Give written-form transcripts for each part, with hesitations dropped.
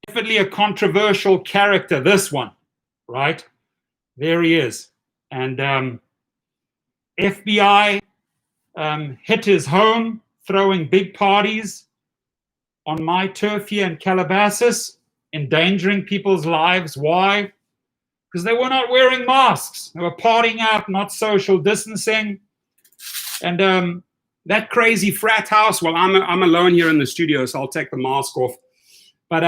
Definitely a controversial character, this one, right? There he is. And FBI hit his home, throwing big parties on my turf here in Calabasas, endangering people's lives. Why? Because they were not wearing masks. They were partying out, not social distancing. And that crazy frat house, well, I'm alone here in the studio, so I'll take the mask off. But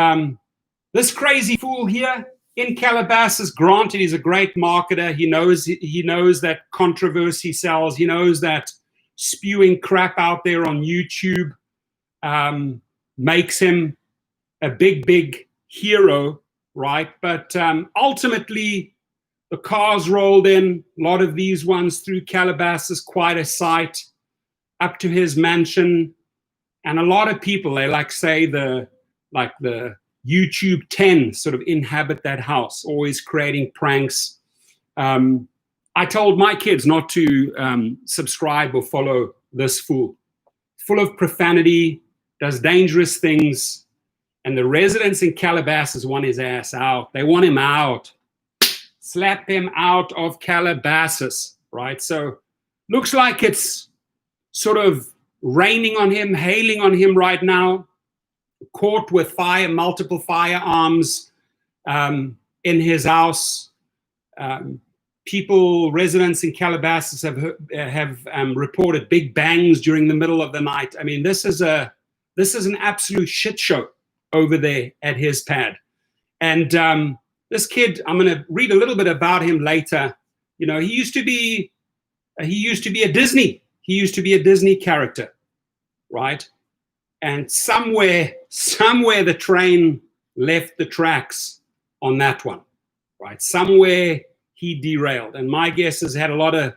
this crazy fool here in Calabasas, granted, he's a great marketer. He knows that controversy sells. He knows that spewing crap out there on YouTube makes him a big hero, right? But ultimately, the cars rolled in, a lot of these ones through Calabasas, quite a sight, up to his mansion. And a lot of people, they say the YouTube 10 sort of inhabit that house, always creating pranks. I told my kids not to subscribe or follow this fool. Full of profanity, does dangerous things, and the residents in Calabasas want his ass out. They want him out. Slap him out of Calabasas, right? So looks like it's sort of raining on him, hailing on him right now. Caught with multiple firearms in his house. Residents in Calabasas have reported big bangs during the middle of the night. I mean, this is an absolute shit show over there at his pad. And this kid, I'm going to read a little bit about him later. You know, he used to be a Disney character, right? And somewhere the train left the tracks on that one, right? Somewhere he derailed. And my guess is had a lot of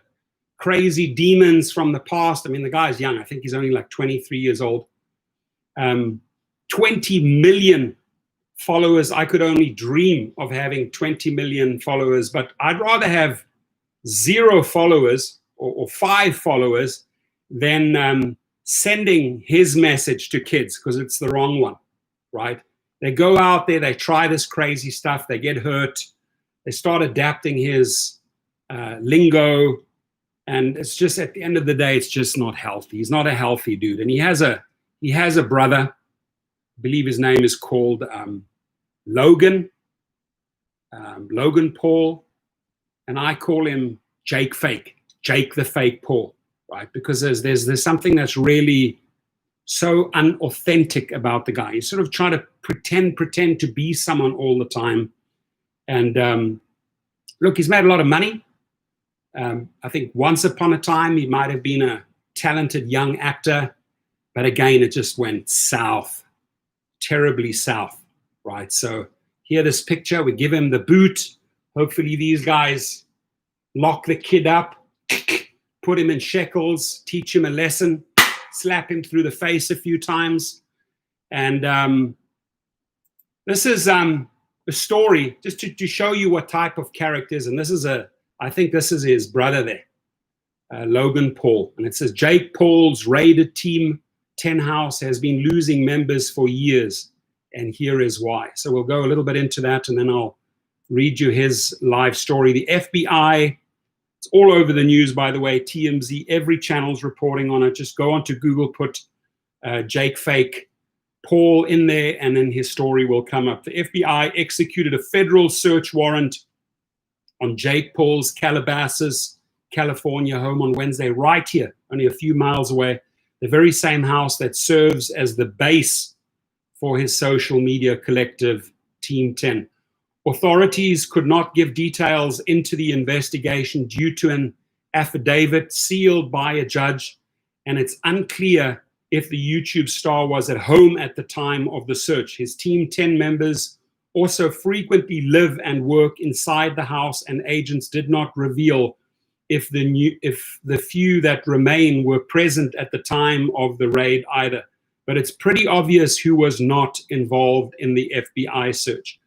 crazy demons from the past. I mean, the guy's young. I think he's only like 23 years old. 20 million followers. I could only dream of having 20 million followers, but I'd rather have 0 followers or 5 followers than sending his message to kids, because it's the wrong one, right? They go out there, they try this crazy stuff, they get hurt, they start adapting his lingo, and it's just, at the end of the day, it's just not healthy. He's not a healthy dude. And he has a brother, I believe his name is called Logan Paul, and I call him Jake the Fake Paul, right? Because there's something that's really so unauthentic about the guy. He's sort of trying to pretend to be someone all the time. And look, he's made a lot of money. I think once upon a time he might have been a talented young actor, but again, it just went south, terribly south, right? So here, this picture, we give him the boot. Hopefully these guys lock the kid up, put him in shackles, teach him a lesson, slap him through the face a few times. And this is a story just to show you what type of characters. And this is I think this is his brother there, Logan Paul. And it says, Jake Paul's raided Team 10 house has been losing members for years, and here is why. So we'll go a little bit into that, and then I'll read you his live story. The FBI, it's all over the news, by the way, TMZ, every channel's reporting on it. Just go onto Google, put Jake Fake Paul in there, and then his story will come up. The FBI executed a federal search warrant on Jake Paul's Calabasas, California home on Wednesday, right here, only a few miles away, the very same house that serves as the base for his social media collective, Team 10. Authorities could not give details into the investigation due to an affidavit sealed by a judge, and it's unclear if the YouTube star was at home at the time of the search. His Team 10 members also frequently live and work inside the house, and agents did not reveal if the few that remain were present at the time of the raid either. But it's pretty obvious who was not involved in the FBI search.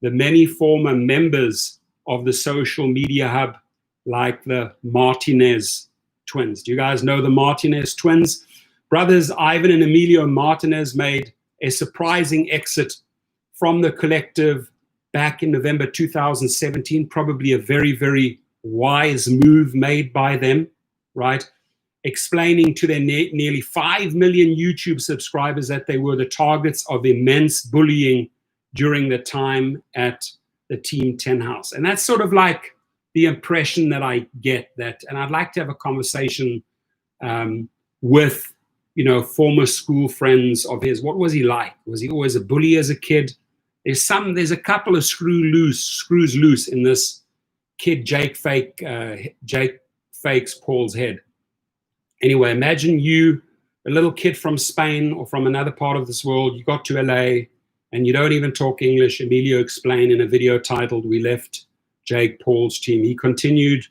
The many former members of the social media hub, like the Martinez Twins. Do you guys know the Martinez Twins? Brothers Ivan and Emilio Martinez made a surprising exit from the collective back in November 2017, probably a very, very wise move made by them, right? Explaining to their nearly 5 million YouTube subscribers that they were the targets of immense bullying during the time at the Team 10 house. And that's sort of like the impression that I get that, and I'd like to have a conversation with, former school friends of his. What was he like? Was he always a bully as a kid? There's a couple of screws loose in this kid, Jake fakes Paul's head. Anyway, imagine you, a little kid from Spain or from another part of this world, you got to LA and you don't even talk English. Emilio explained in a video titled, "We Left Jake Paul's Team." He continued,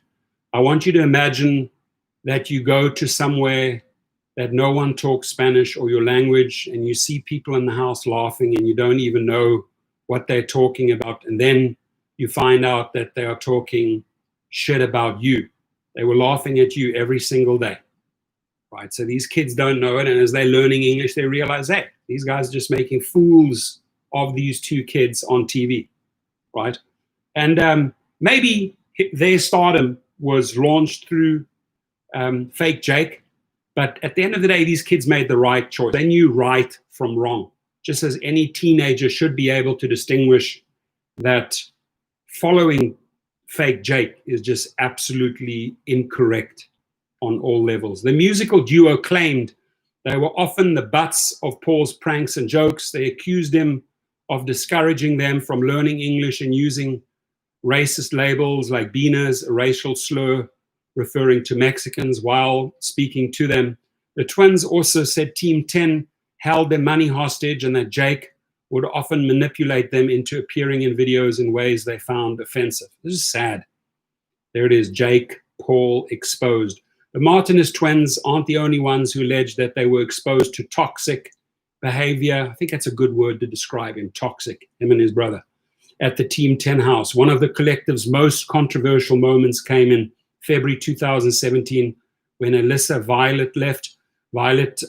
"I want you to imagine that you go to somewhere that no one talks Spanish or your language, and you see people in the house laughing and you don't even know what they're talking about. And then you find out that they are talking shit about you. They were laughing at you every single day." Right? So these kids don't know it. And as they're learning English, they realize, hey, these guys are just making fools of these two kids on TV. Right? And maybe their stardom was launched through fake Jake. But at the end of the day, these kids made the right choice. They knew right from wrong, just as any teenager should be able to distinguish that following fake Jake is just absolutely incorrect on all levels. The musical duo claimed they were often the butts of Paul's pranks and jokes. They accused him of discouraging them from learning English and using racist labels like beaners, a racial slur referring to Mexicans while speaking to them. The twins also said Team 10 held their money hostage and that Jake would often manipulate them into appearing in videos in ways they found offensive. This is sad. There it is, Jake Paul exposed. The Martinez twins aren't the only ones who alleged that they were exposed to toxic behavior. I think that's a good word to describe him, toxic, him and his brother, at the Team 10 house. One of the collective's most controversial moments came in February 2017 when Alyssa Violet left. Violet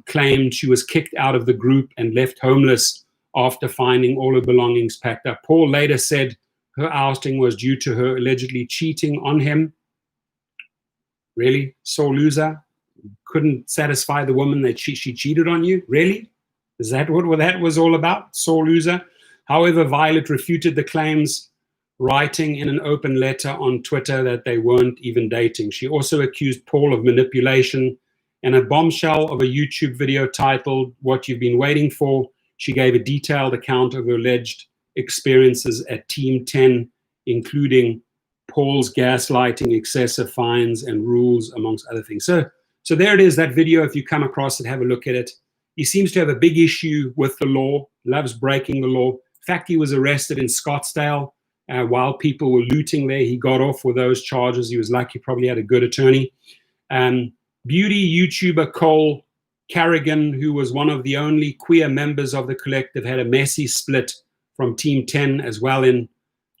claimed she was kicked out of the group and left homeless after finding all her belongings packed up. Paul later said her ousting was due to her allegedly cheating on him. Really? Sore loser? Couldn't satisfy the woman that she cheated on you? Really? Is that what that was all about? Sore loser? However, Violet refuted the claims, writing in an open letter on Twitter that they weren't even dating. She also accused Paul of manipulation. In a bombshell of a YouTube video titled "What You've Been Waiting For," she gave a detailed account of her alleged experiences at Team 10, including Paul's gaslighting, excessive fines, and rules, amongst other things. So there it is, that video. If you come across it, have a look at it. He seems to have a big issue with the law, loves breaking the law. In fact, he was arrested in Scottsdale while people were looting there. He got off with those charges. He was lucky, probably had a good attorney. Beauty YouTuber Cole Carrigan, who was one of the only queer members of the collective, had a messy split from Team 10 as well in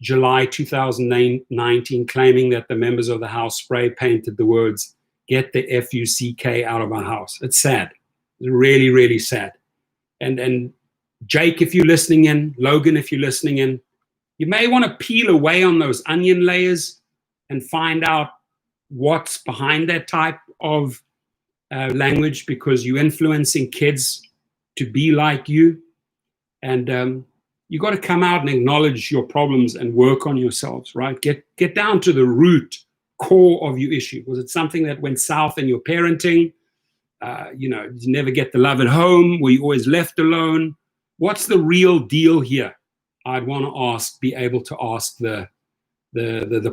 July 2019, claiming that the members of the house spray painted the words, "Get the F-U-C-K out of our house." It's sad. It's really, really sad. And Jake, if you're listening in, Logan, if you're listening in, you may want to peel away on those onion layers and find out what's behind that type of language, because you're influencing kids to be like you. And you got to come out and acknowledge your problems and work on yourselves, right? Get down to the root core of your issue. Was it something that went south in your parenting? You never get the love at home? Were you always left alone? What's the real deal here? I'd want to be able to ask the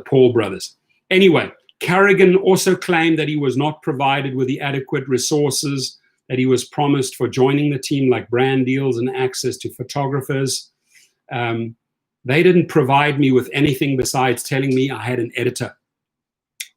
Paul brothers. Anyway, Carrigan also claimed that he was not provided with the adequate resources that he was promised for joining the team, like brand deals and access to photographers. They didn't provide me with anything besides telling me I had an editor.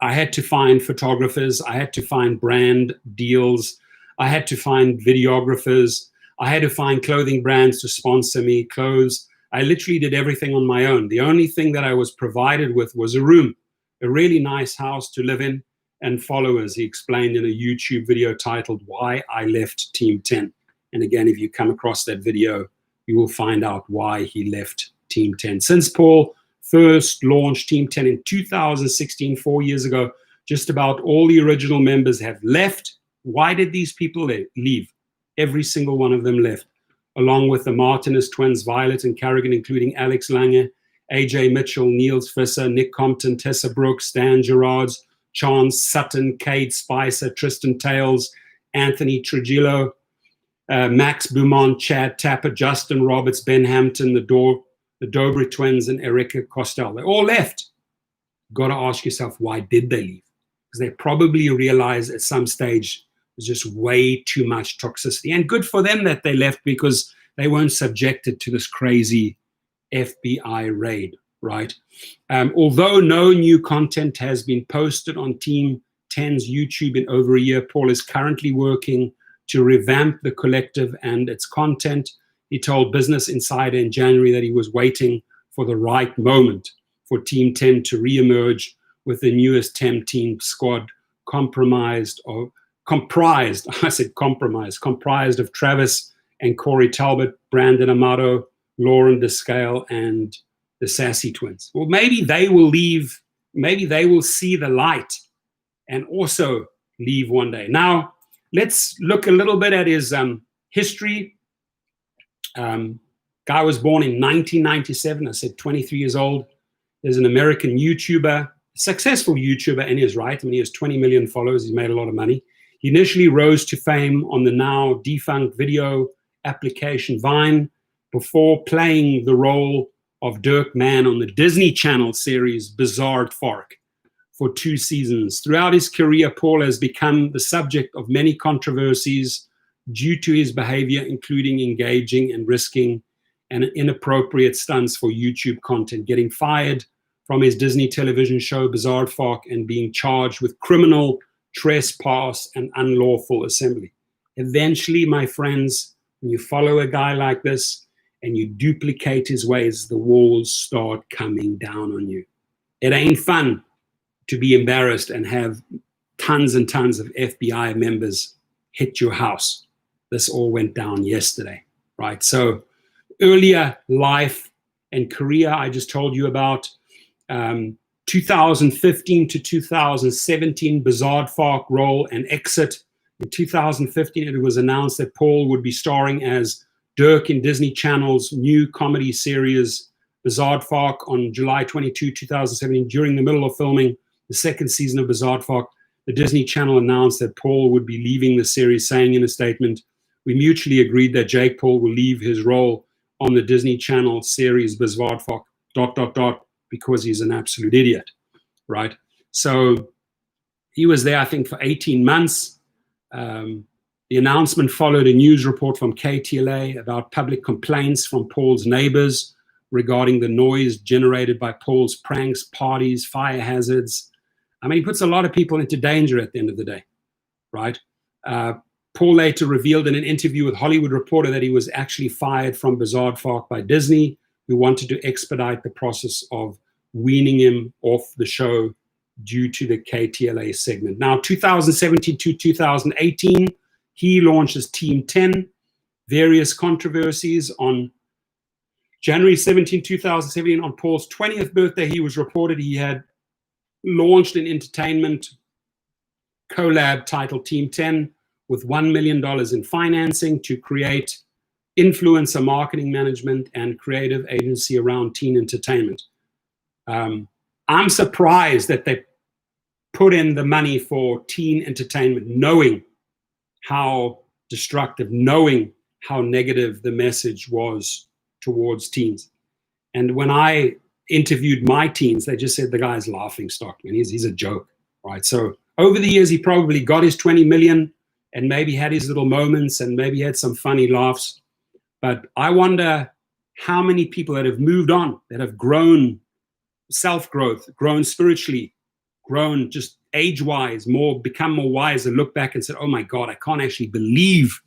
I had to find photographers. I had to find brand deals. I had to find videographers. I had to find clothing brands to sponsor me, clothes. I literally did everything on my own. The only thing that I was provided with was a room, a really nice house to live in, and followers, he explained in a YouTube video titled "Why I Left Team 10." And again, if you come across that video, you will find out why he left Team 10. Since Paul first launched Team 10 in 2016, 4 years ago, just about all the original members have left. Why did these people leave? Every single one of them left, along with the Martinez Twins, Violet and Carrigan, including Alex Lange, AJ Mitchell, Niels Visser, Nick Compton, Tessa Brooks, Dan Gerards, Chance Sutton, Cade Spicer, Tristan Tales, Anthony Trujillo, Max Beaumont, Chad Tapper, Justin Roberts, Ben Hampton, the Dobry Twins, and Erica Costel. They all left. You've got to ask yourself, why did they leave? Because they probably realized at some stage there's just way too much toxicity. And good for them that they left, because they weren't subjected to this crazy FBI raid, right? Although no new content has been posted on Team 10's YouTube in over a year, Paul is currently working to revamp the collective and its content. He told Business Insider in January that he was waiting for the right moment for Team 10 to reemerge with the newest 10-team squad comprised of Travis and Corey Talbot, Brandon Amato, Lauren Descale, and the Sassy Twins. Well, maybe they will leave. Maybe they will see the light and also leave one day. Now, let's look a little bit at his history. Guy was born in 1997. I said 23 years old. There's an American YouTuber, successful YouTuber in his right. I mean, he has 20 million followers. He's made a lot of money. He initially rose to fame on the now defunct video application Vine before playing the role of Dirk Mann on the Disney Channel series Bizarre Fork for 2 seasons. Throughout his career, Paul has become the subject of many controversies due to his behavior, including engaging and risking and inappropriate stunts for YouTube content, getting fired from his Disney television show Bizarre Fork, and being charged with criminal trespass and unlawful assembly. Eventually, my friends, when you follow a guy like this and you duplicate his ways, the walls start coming down on you. It ain't fun to be embarrassed and have tons and tons of FBI members hit your house. This all went down yesterday, right? So earlier life and career, I just told you about 2015 to 2017, Bizarre Fork role and exit. In 2015, it was announced that Paul would be starring as Dirk in Disney Channel's new comedy series, Bizarre Fork, on July 22, 2017. During the middle of filming the second season of Bizarre Fork, the Disney Channel announced that Paul would be leaving the series, saying in a statement, "We mutually agreed that Jake Paul will leave his role on the Disney Channel series Bizarre Fork, ... because he's an absolute idiot," right? So he was there, I think, for 18 months. The announcement followed a news report from KTLA about public complaints from Paul's neighbors regarding the noise generated by Paul's pranks, parties, fire hazards. I mean, he puts a lot of people into danger at the end of the day, right? Paul later revealed in an interview with Hollywood Reporter that he was actually fired from Bizarre Fork by Disney, who wanted to expedite the process of weaning him off the show due to the KTLA segment. Now, 2017 to 2018, he launches Team 10, various controversies. On January 17, 2017, on Paul's 20th birthday, he was reported he had launched an entertainment collab titled Team 10 with $1 million in financing to create influencer marketing management and creative agency around teen entertainment. I'm surprised that they put in the money for teen entertainment, knowing how destructive, knowing how negative the message was towards teens. And when I interviewed my teens, they just said the guy's laughing stock, man. He's a joke, right? So over the years, he probably got his 20 million and maybe had his little moments and maybe had some funny laughs. But I wonder how many people that have moved on, that have grown, self-growth, grown spiritually, grown just age-wise, become more wise, and look back and said, oh my God, I can't actually believe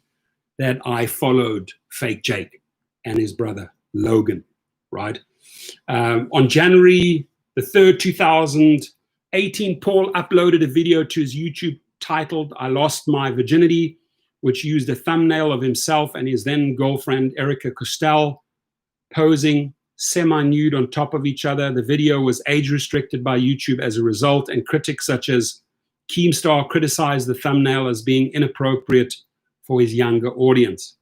that I followed fake Jake and his brother Logan, right? On January the 3rd, 2018, Paul uploaded a video to his YouTube titled, "I Lost My Virginity," which used a thumbnail of himself and his then girlfriend, Erica Costell, posing semi-nude on top of each other. The video was age-restricted by YouTube as a result, and critics such as Keemstar criticized the thumbnail as being inappropriate for his younger audience.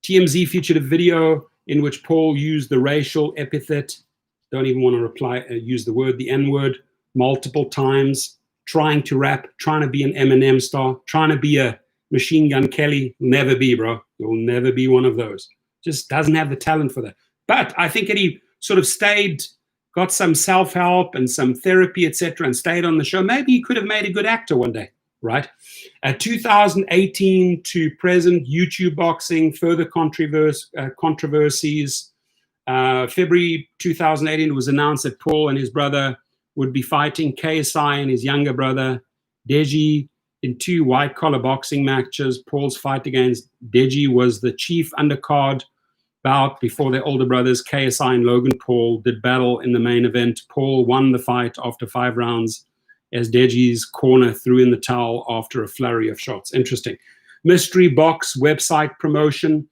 TMZ featured a video in which Paul used the racial epithet, don't even want to use the word, the N-word, multiple times, trying to rap, trying to be an Eminem star, trying to be a Machine Gun Kelly. Never be, bro. You'll never be one of those. Just doesn't have the talent for that. But I think that he sort of stayed, got some self-help and some therapy, etc., and stayed on the show. Maybe he could have made a good actor one day, right? 2018 to present, YouTube boxing, further controversies. February 2018, it was announced that Paul and his brother would be fighting KSI and his younger brother, Deji, in 2 white-collar boxing matches. Paul's fight against Deji was the chief undercard bout before their older brothers, KSI and Logan Paul, did battle in the main event. Paul won the fight after 5 rounds as Deji's corner threw in the towel after a flurry of shots. Interesting. Mystery box website promotion.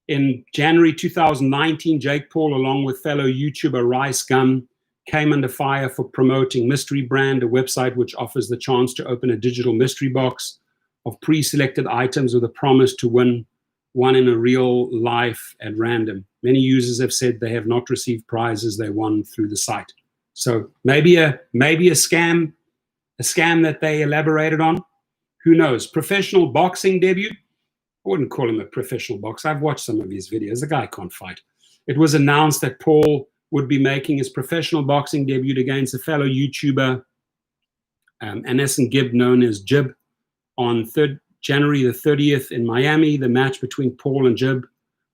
In January 2019, Jake Paul, along with fellow YouTuber Rice Gum, came under fire for promoting Mystery Brand, a website which offers the chance to open a digital mystery box of pre-selected items with a promise to win one in a real life at random. Many users have said they have not received prizes they won through the site. So maybe a scam that they elaborated on. Who knows? Professional boxing debut. I wouldn't call him a professional boxer. I've watched some of his videos. The guy can't fight. It was announced that Paul would be making his professional boxing debut against a fellow YouTuber, Anessen Gibb, known as Jib, on January the 30th in Miami. The match between Paul and Jib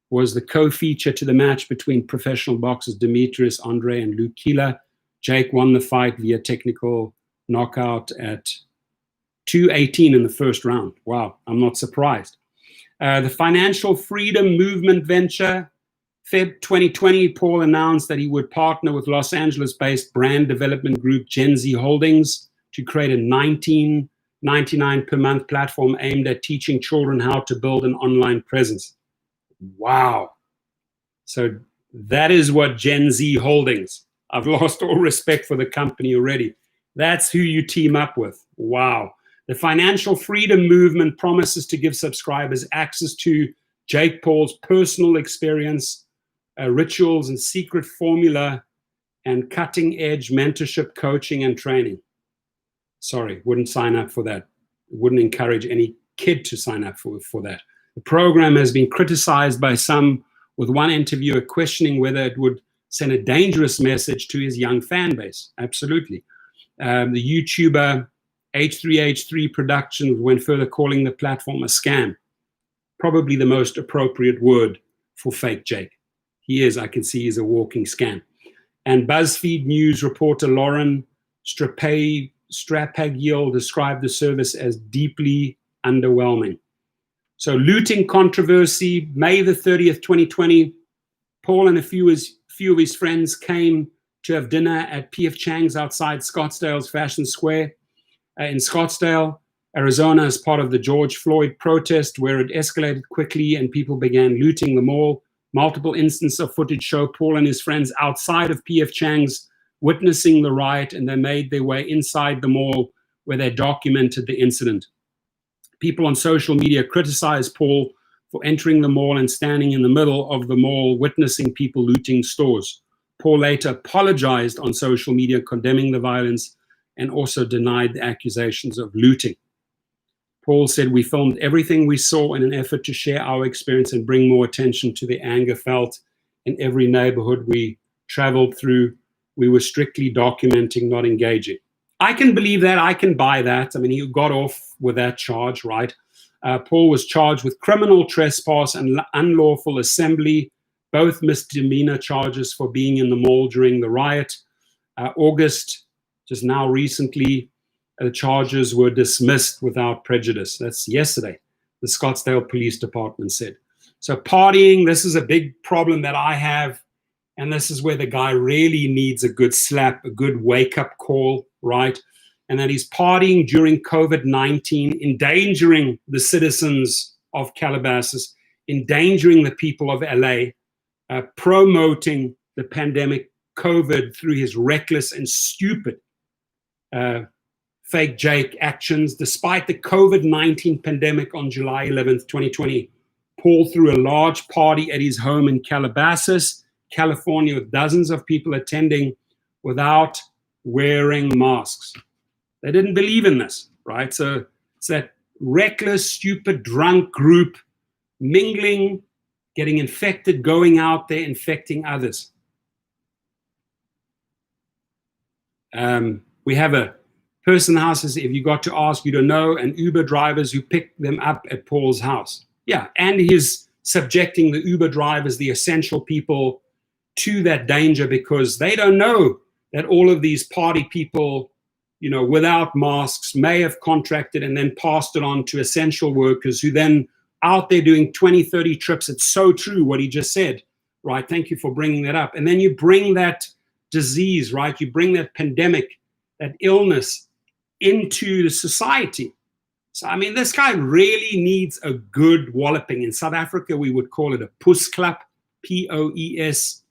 was the co-feature to the match between professional boxers Demetrius Andre and Luke Keeler. Jake won the fight via technical knockout at 2:18 in the first round. Wow, I'm not surprised. The financial freedom movement venture, Feb 2020, Paul announced that he would partner with Los Angeles-based brand development group Gen Z Holdings to create a $19.99 per month platform aimed at teaching children how to build an online presence. Wow. So that is what Gen Z Holdings. I've lost all respect for the company already. That's who you team up with. Wow. The financial freedom movement promises to give subscribers access to Jake Paul's personal experience, rituals and secret formula, and cutting-edge mentorship, coaching, and training. Sorry, wouldn't sign up for that. Wouldn't encourage any kid to sign up for that. The program has been criticized by some, with one interviewer questioning whether it would send a dangerous message to his young fan base. Absolutely. The YouTuber H3H3 Productions went further, calling the platform a scam. Probably the most appropriate word for fake Jake. He is, I can see, he's a walking scam. And BuzzFeed News reporter Lauren Strapagiel described the service as deeply underwhelming. So looting controversy, May the 30th, 2020, Paul and a few of his friends came to have dinner at P.F. Chang's outside Scottsdale's Fashion Square in Scottsdale, Arizona, as part of the George Floyd protest, where it escalated quickly and people began looting the mall. Multiple instances of footage show Paul and his friends outside of P.F. Chang's witnessing the riot, and they made their way inside the mall where they documented the incident. People on social media criticized Paul for entering the mall and standing in the middle of the mall witnessing people looting stores. Paul later apologized on social media, condemning the violence and also denied the accusations of looting. Paul said, "We filmed everything we saw in an effort to share our experience and bring more attention to the anger felt in every neighborhood we traveled through. We were strictly documenting, not engaging." I can believe that. I can buy that. I mean, he got off with that charge, right? Paul was charged with criminal trespass and unlawful assembly, both misdemeanor charges for being in the mall during the riot. August, just now recently, the charges were dismissed without prejudice. That's yesterday, the Scottsdale Police Department said. So partying, this is a big problem that I have. And this is where the guy really needs a good slap, a good wake-up call, right? and that he's partying during COVID-19, endangering the citizens of Calabasas, endangering the people of LA, promoting the pandemic COVID through his reckless and stupid fake Jake actions. Despite the COVID-19 pandemic on July 11th, 2020, Paul threw a large party at his home in Calabasas, California, with dozens of people attending without wearing masks. They didn't believe in this, right? So it's that reckless, stupid, drunk group mingling, getting infected, going out there, infecting others. We have a person in the house says, if you got to ask, you don't know, and Uber drivers who picked them up at Paul's house. Yeah, and he's subjecting the Uber drivers, the essential people, to that danger because they don't know that all of these party people, you know, without masks may have contracted and then passed it on to essential workers who then out there doing 20, 30 trips. It's so true what he just said, right? Thank you for bringing that up. And then you bring that disease, right? You bring that pandemic, that illness into the society. So, I mean, this guy really needs a good walloping. In South Africa, we would call it a pussklap, P-O-E-S-K-L-A-P.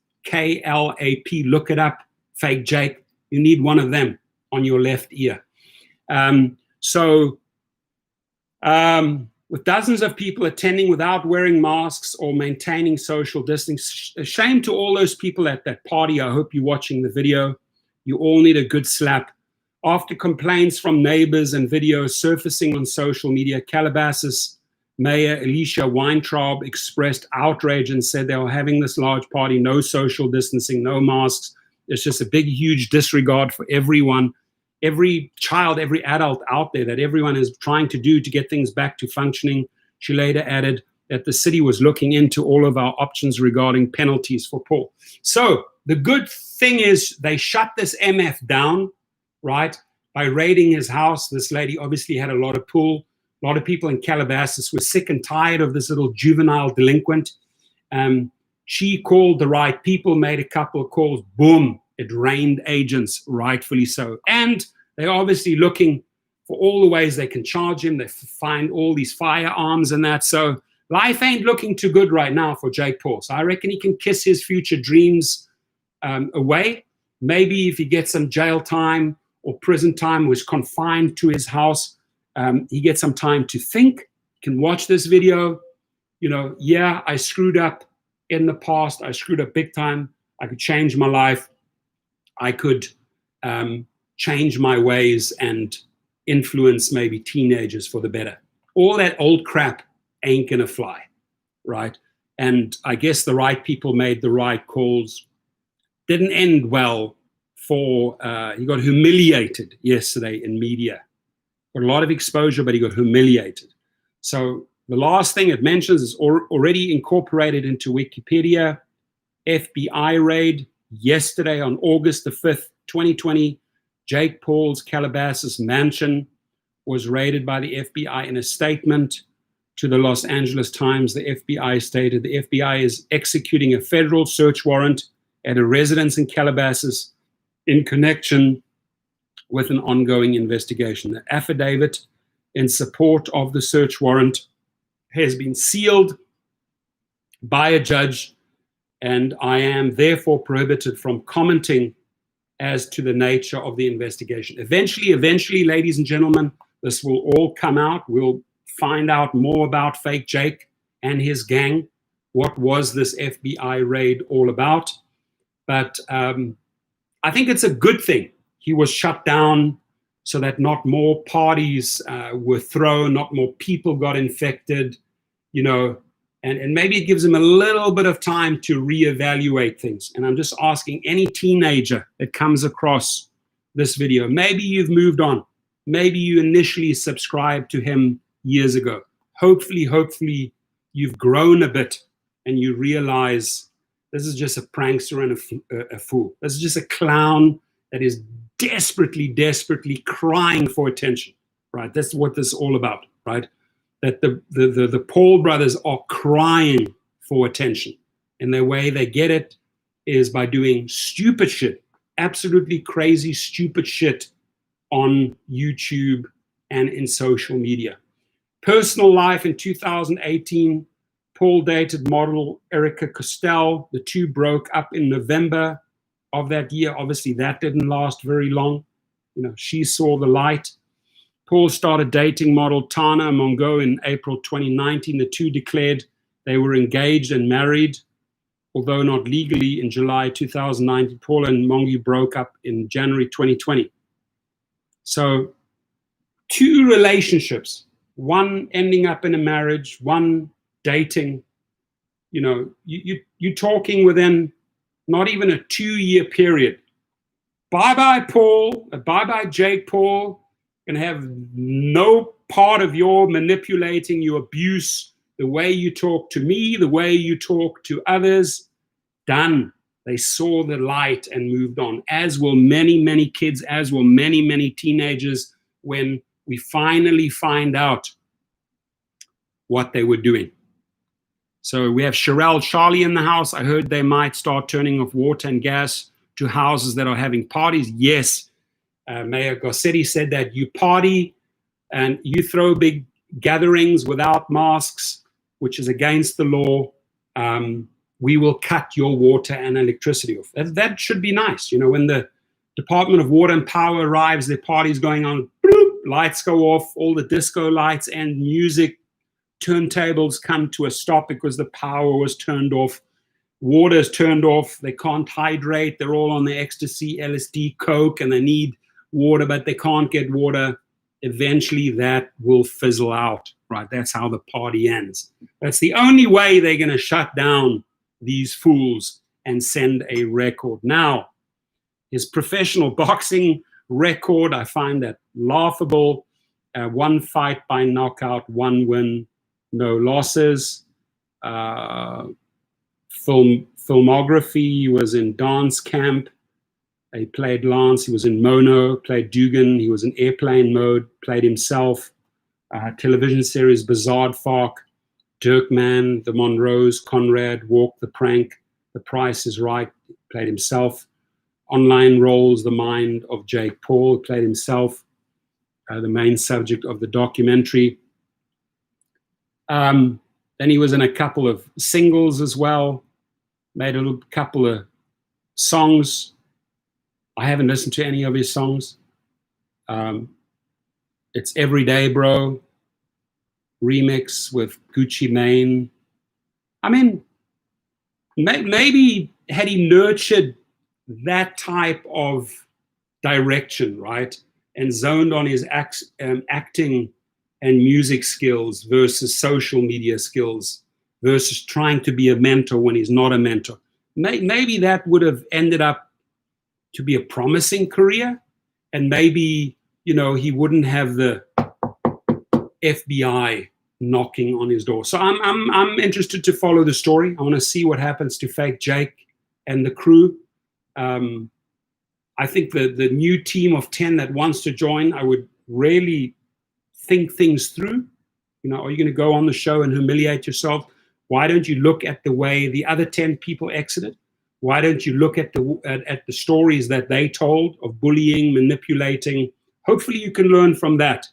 Look it up, fake Jake. You need one of them on your left ear. With dozens of people attending without wearing masks or maintaining social distancing, shame to all those people at that party. I hope you're watching the video. You all need a good slap. After complaints from neighbors and videos surfacing on social media, Calabasas Mayor Alicia Weintraub expressed outrage and said they were having this large party, no social distancing, no masks. It's just a big, huge disregard for everyone, every child, every adult out there that everyone is trying to do to get things back to functioning. She later added that the city was looking into all of our options regarding penalties for Paul. So the good thing is they shut this MF down, right, by raiding his house. This lady obviously had a lot of pull. A lot of people in Calabasas were sick and tired of this little juvenile delinquent. She called the right people, made a couple of calls, boom, it rained agents, rightfully so. And they're obviously looking for all the ways they can charge him. They find all these firearms and that. So life ain't looking too good right now for Jake Paul. So I reckon he can kiss his future dreams away. Maybe if he gets some jail time or prison time, was confined to his house, he gets some time to think, can watch this video. You know, yeah, I screwed up in the past. I screwed up big time. I could change my life. I could change my ways and influence maybe teenagers for the better. All that old crap ain't gonna fly, right? And I guess the right people made the right calls. Didn't end well for, he got humiliated yesterday in media. Got a lot of exposure, but he got humiliated. So the last thing it mentions is already incorporated into Wikipedia. FBI raid yesterday on August the 5th, 2020. Jake Paul's Calabasas mansion was raided by the FBI. In a statement to the Los Angeles Times, the FBI stated the FBI is executing a federal search warrant at a residence in Calabasas in connection with an ongoing investigation. The affidavit in support of the search warrant has been sealed by a judge, and I am therefore prohibited from commenting as to the nature of the investigation. Eventually, ladies and gentlemen, this will all come out. We'll find out more about fake Jake and his gang. What was this FBI raid all about? But I think it's a good thing he was shut down so that not more parties were thrown, not more people got infected, you know, and maybe it gives him a little bit of time to reevaluate things. And I'm just asking any teenager that comes across this video, maybe you've moved on. Maybe you initially subscribed to him years ago. Hopefully you've grown a bit and you realize this is just a prankster and a fool. This is just a clown that is desperately crying for attention, right? That's what this is all about, right? That the Paul brothers are crying for attention. And the way they get it is by doing stupid shit, absolutely crazy, stupid shit on YouTube and in social media. Personal life: in 2018, Paul dated model Erica Costell. The two broke up in November of that year. Obviously, that didn't last very long. She saw the light. Paul started dating model Tana Mongo in April 2019. The two declared they were engaged and married, although not legally, in July 2019. Paul and Mongo broke up in January 2020. So 2 relationships, one ending up in a marriage, one dating. You're talking within not even a 2-year period. Bye-bye, Paul. Bye-bye, Jake Paul. Going to have no part of your manipulating, your abuse, the way you talk to me, the way you talk to others. Done. They saw the light and moved on, as will many, many kids, as will many, many teenagers, when we finally find out what they were doing. So we have Sherelle Charlie in the house. I heard they might start turning off water and gas to houses that are having parties. Yes, Mayor Garcetti said that you party and you throw big gatherings without masks, which is against the law. We will cut your water and electricity off. That should be nice. When the Department of Water and Power arrives, their party's going on, bloop, lights go off, all the disco lights and music turntables come to a stop because the power was turned off. Water is turned off. They can't hydrate. They're all on the ecstasy, LSD, coke, and they need water, but they can't get water. Eventually that will fizzle out, right? That's how the party ends. That's the only way they're going to shut down these fools and send a record. Now, his professional boxing record, I find that laughable. 1 fight by knockout, 1 win, no losses. Filmography: he was in Dance Camp. He played Lance. He was in Mono, played Dugan. He was in Airplane Mode, played himself. Television series: Bizarre Fark, Dirkman, The Monroes, Conrad, Walk the Prank, The Price is Right, played himself. Online roles: The Mind of Jake Paul, played himself. The main subject of the documentary. Then he was in a couple of singles as well, made a couple of songs. I haven't listened to any of his songs. It's Everyday Bro, remix with Gucci Mane. I mean, maybe had he nurtured that type of direction, right, and zoned on his acting and music skills versus social media skills versus trying to be a mentor when he's not a mentor, maybe that would have ended up to be a promising career, and maybe, he wouldn't have the FBI knocking on his door. So I'm interested to follow the story. I want to see what happens to Fake Jake and the crew. I think the new team of 10 that wants to join, I would really think things through. Are you going to go on the show and humiliate yourself? Why don't you look at the way the other 10 people exited? Why don't you look at the stories that they told of bullying, manipulating? Hopefully you can learn from that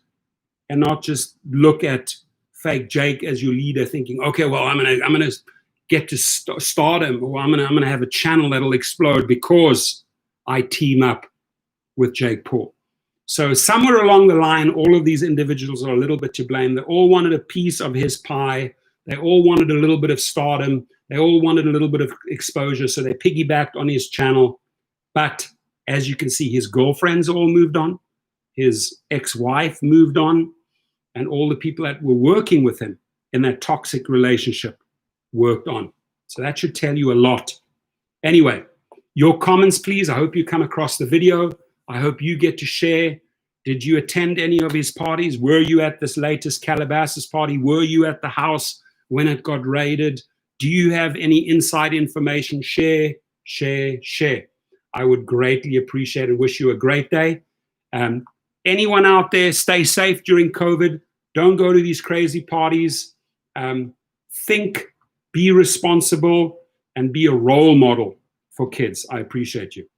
and not just look at Fake Jake as your leader thinking, okay, well, I'm gonna get to stardom, or I'm gonna have a channel that'll explode because I team up with Jake Paul. So somewhere along the line, all of these individuals are a little bit to blame. They all wanted a piece of his pie. They all wanted a little bit of stardom. They all wanted a little bit of exposure, so they piggybacked on his channel. But as you can see, his girlfriends all moved on. His ex-wife moved on. And all the people that were working with him in that toxic relationship worked on. So that should tell you a lot. Anyway, your comments, please. I hope you come across the video. I hope you get to share. Did you attend any of his parties? Were you at this latest Calabasas party? Were you at the house when it got raided? Do you have any inside information? Share, share, share. I would greatly appreciate and wish you a great day. Anyone out there, stay safe during COVID. Don't go to these crazy parties. Think, be responsible, and be a role model for kids. I appreciate you.